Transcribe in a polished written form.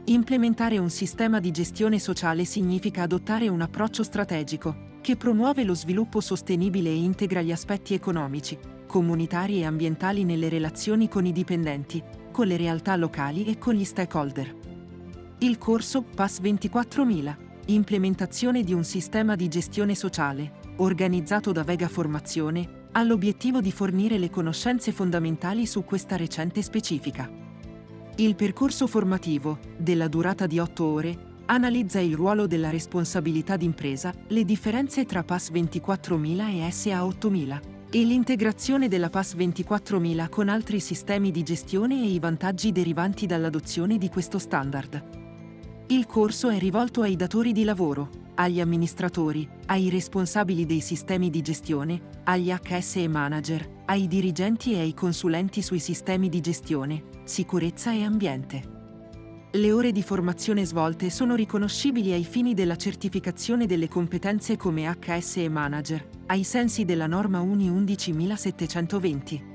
Implementare un sistema di gestione sociale significa adottare un approccio strategico, che promuove lo sviluppo sostenibile e integra gli aspetti economici, comunitari e ambientali nelle relazioni con i dipendenti, con le realtà locali e con gli stakeholder. Il corso PAS 24000, implementazione di un sistema di gestione sociale, organizzato da Vega Formazione, ha l'obiettivo di fornire le conoscenze fondamentali su questa recente specifica. Il percorso formativo, della durata di 8 ore, analizza il ruolo della responsabilità d'impresa, le differenze tra PAS 24000 e SA 8000, e l'integrazione della PAS 24000 con altri sistemi di gestione e i vantaggi derivanti dall'adozione di questo standard. Il corso è rivolto ai datori di lavoro, agli amministratori, ai responsabili dei sistemi di gestione, agli HSE manager, ai dirigenti e ai consulenti sui sistemi di gestione, sicurezza e ambiente. Le ore di formazione svolte sono riconoscibili ai fini della certificazione delle competenze come HSE manager, ai sensi della norma UNI 11720.